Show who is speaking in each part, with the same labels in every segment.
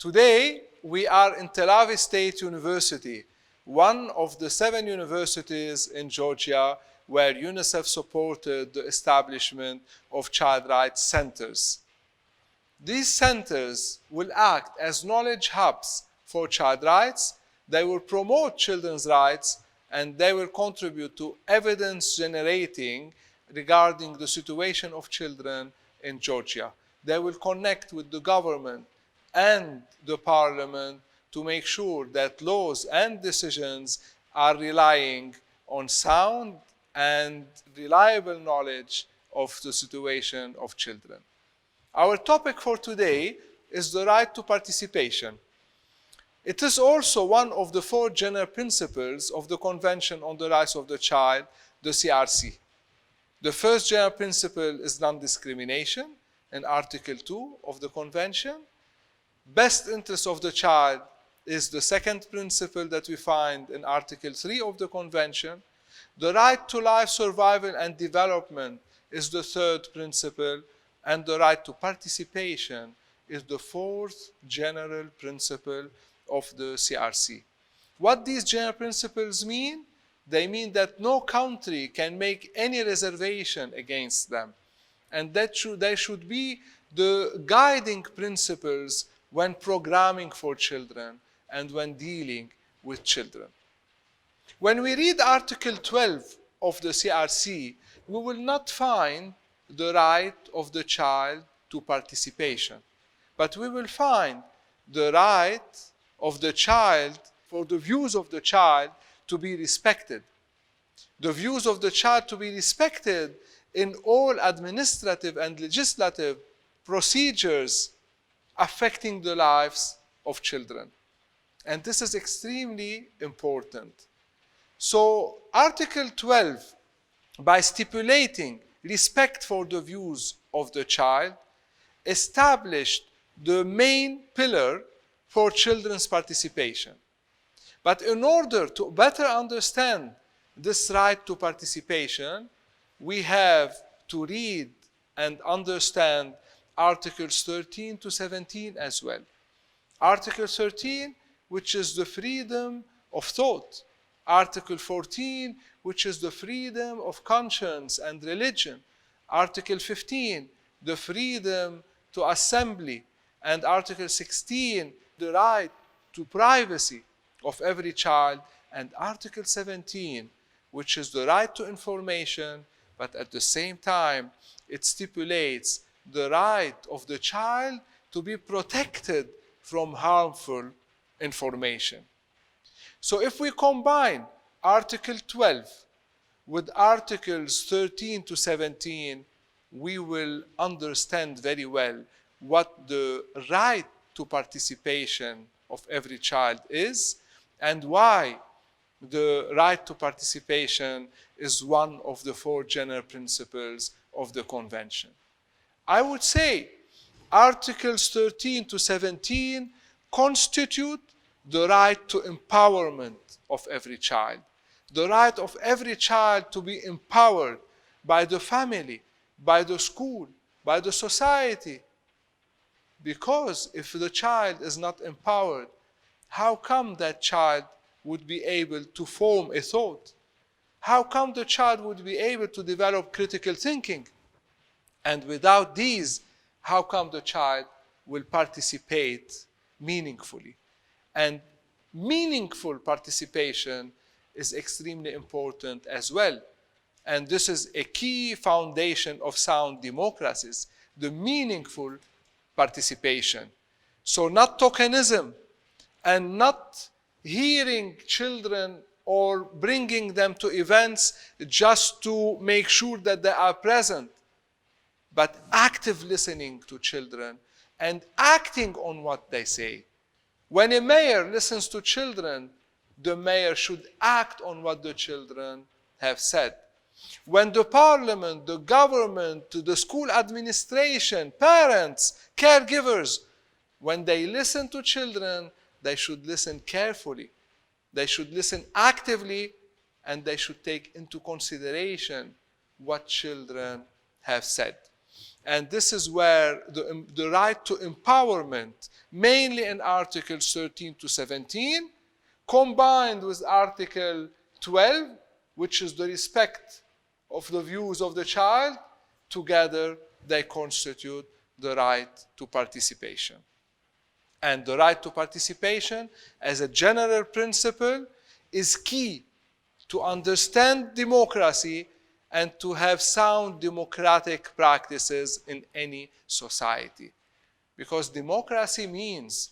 Speaker 1: Today, we are in Tel Aviv State University, one of the 7 universities in Georgia where UNICEF supported the establishment of child rights centers. These centers will act as knowledge hubs for child rights. They will promote children's rights, and they will contribute to evidence generating regarding the situation of children in Georgia. They will connect with the government and the parliament to make sure that laws and decisions are relying on sound and reliable knowledge of the situation of children. Our topic for today is the right to participation. It is also one of the 4 general principles of the Convention on the Rights of the Child, the CRC. The first general principle is non-discrimination in Article 2 of the Convention. Best interest of the child is the second principle that we find in Article 3 of the Convention. The right to life, survival, and development is the third principle, and the right to participation is the 4th general principle of the CRC. What these general principles mean? They mean that no country can make any reservation against them, and that they should be the guiding principles when programming for children and when dealing with children. When we read Article 12 of the CRC, we will not find the right of the child to participation, but we will find the right of the child for the views of the child to be respected. The views of the child to be respected in all administrative and legislative procedures affecting the lives of children. And this is extremely important. So Article 12, by stipulating respect for the views of the child, established the main pillar for children's participation. But in order to better understand this right to participation, we have to read and understand Articles 13 to 17 as well. Article 13, which is the freedom of thought. Article 14, which is the freedom of conscience and religion. Article 15, the freedom to assembly. And Article 16, the right to privacy of every child. And Article 17, which is the right to information, but at the same time, it stipulates the right of the child to be protected from harmful information. So if we combine Article 12 with Articles 13 to 17, we will understand very well what the right to participation of every child is and why the right to participation is one of the 4 general principles of the Convention. I would say Articles 13 to 17 constitute the right to empowerment of every child, the right of every child to be empowered by the family, by the school, by the society. Because if the child is not empowered, how come that child would be able to form a thought? How come the child would be able to develop critical thinking? And without these, how come the child will participate meaningfully? And meaningful participation is extremely important as well. And this is a key foundation of sound democracies, the meaningful participation. So not tokenism and not hearing children or bringing them to events just to make sure that they are present, but active listening to children and acting on what they say. When a mayor listens to children, the mayor should act on what the children have said. When the parliament, the government, the school administration, parents, caregivers, when they listen to children, they should listen carefully. They should listen actively, and they should take into consideration what children have said. And this is where the right to empowerment, mainly in Articles 13 to 17, combined with Article 12, which is the respect of the views of the child, together they constitute the right to participation. And the right to participation, as a general principle, is key to understand democracy and to have sound democratic practices in any society. Because democracy means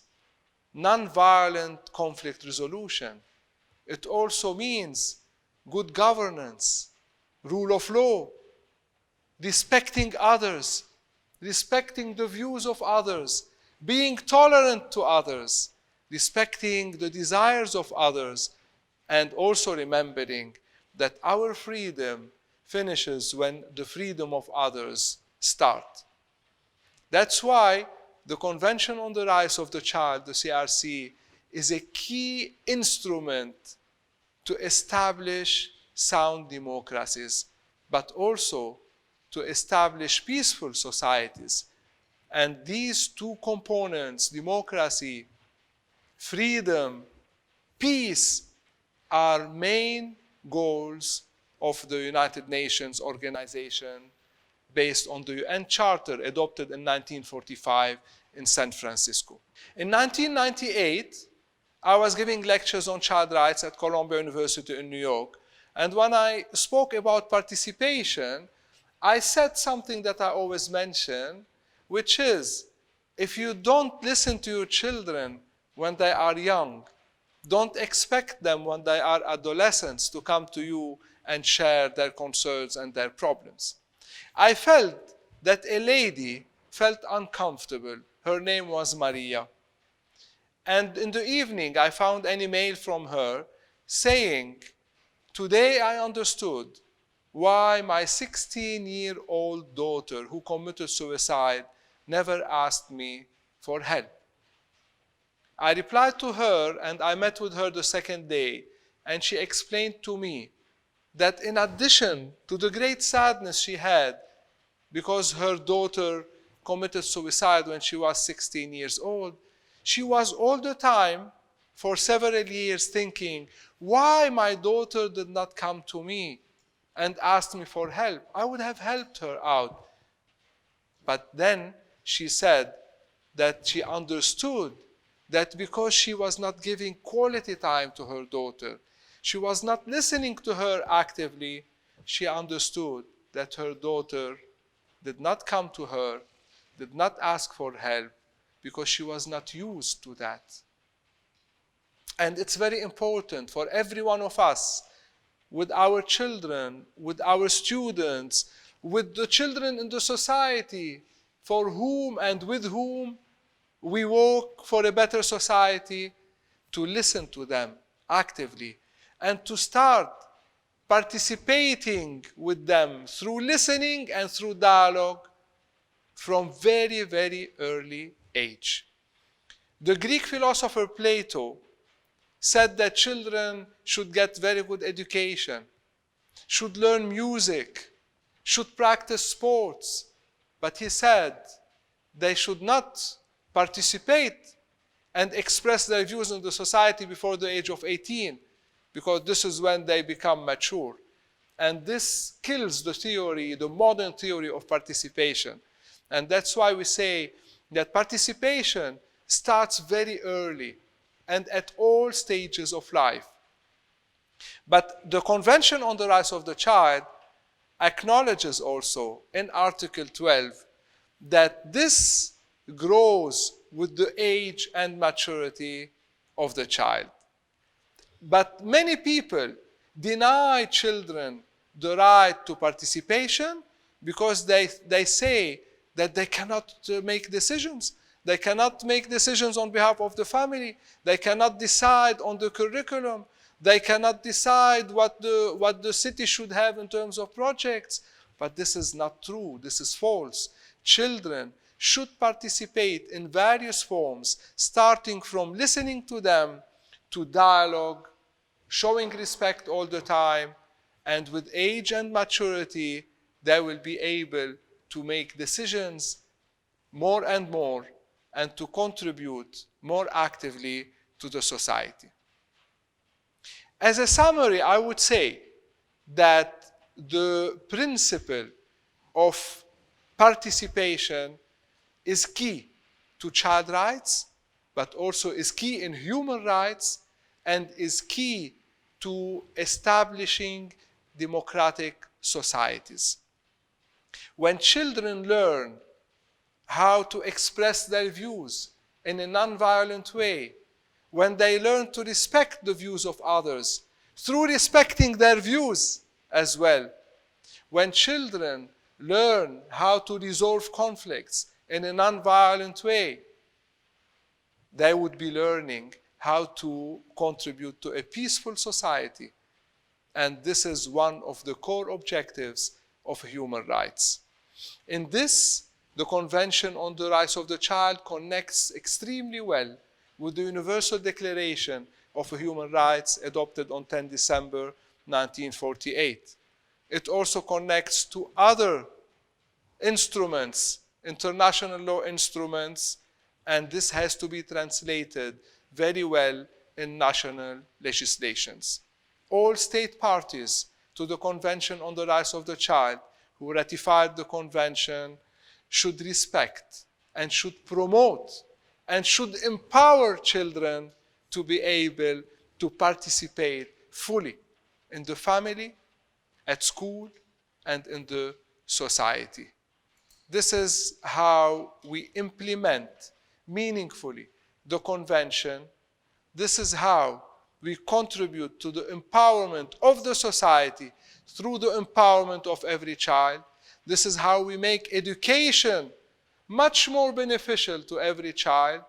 Speaker 1: non-violent conflict resolution. It also means good governance, rule of law, respecting others, respecting the views of others, being tolerant to others, respecting the desires of others, and also remembering that our freedom finishes when the freedom of others starts. That's why the Convention on the Rights of the Child, the CRC, is a key instrument to establish sound democracies, but also to establish peaceful societies. And these two components, democracy, freedom, peace, are main goals of the United Nations organization based on the UN Charter adopted in 1945 in San Francisco. In 1998, I was giving lectures on child rights at Columbia University in New York. And when I spoke about participation, I said something that I always mention, which is, if you don't listen to your children when they are young, don't expect them when they are adolescents to come to you and share their concerns and their problems. I felt that a lady felt uncomfortable. Her name was Maria. And in the evening, I found an email from her saying, "Today I understood why my 16-year-old daughter who committed suicide never asked me for help." I replied to her, and I met with her the second day, and she explained to me that in addition to the great sadness she had because her daughter committed suicide when she was 16 years old, she was all the time, for several years, thinking, why my daughter did not come to me and ask me for help? I would have helped her out. But then she said that she understood that because she was not giving quality time to her daughter, she was not listening to her actively, she understood that her daughter did not come to her, did not ask for help, because she was not used to that. And it's very important for every one of us, with our children, with our students, with the children in the society, for whom and with whom we work for a better society, to listen to them actively and to start participating with them through listening and through dialogue from very, very early age. The Greek philosopher Plato said that children should get very good education, should learn music, should practice sports, but he said they should not participate and express their views in the society before the age of 18, because this is when they become mature. And this kills the theory, the modern theory of participation. And that's why we say that participation starts very early and at all stages of life. But the Convention on the Rights of the Child acknowledges also in Article 12 that this grows with the age and maturity of the child. But many people deny children the right to participation because they say that they cannot make decisions. They cannot make decisions on behalf of the family. They cannot decide on the curriculum. They cannot decide what the city should have in terms of projects. But this is not true. This is false. Children should participate in various forms, starting from listening to them to dialogue, showing respect all the time, and with age and maturity, they will be able to make decisions more and more and to contribute more actively to the society. As a summary, I would say that the principle of participation is key to child rights, but also is key in human rights and is key to establishing democratic societies. When children learn how to express their views in a non-violent way, when they learn to respect the views of others through respecting their views as well, when children learn how to resolve conflicts in a non-violent way, they would be learning how to contribute to a peaceful society. And this is one of the core objectives of human rights. In this, the Convention on the Rights of the Child connects extremely well with the Universal Declaration of Human Rights adopted on 10 December 1948. It also connects to other instruments, international law instruments, and this has to be translated very well in national legislations. All state parties to the Convention on the Rights of the Child who ratified the Convention should respect and should promote and should empower children to be able to participate fully in the family, at school, and in the society. This is how we implement meaningfully the Convention. This is how we contribute to the empowerment of the society through the empowerment of every child. This is how we make education much more beneficial to every child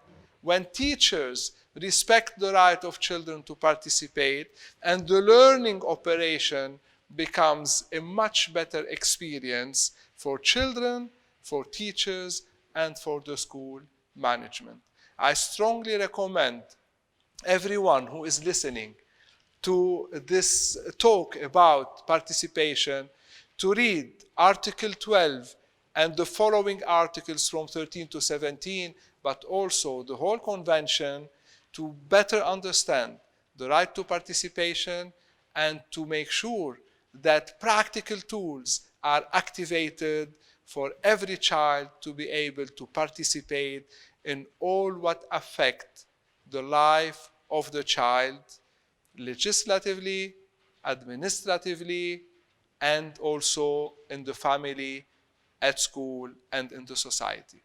Speaker 1: when teachers respect the right of children to participate, and the learning operation becomes a much better experience for children, for teachers, and for the school management. I strongly recommend everyone who is listening to this talk about participation to read Article 12 and the following articles from 13 to 17, but also the whole convention, to better understand the right to participation and to make sure that practical tools are activated for every child to be able to participate in all what affect the life of the child, legislatively, administratively, and also in the family, at school, and in the society.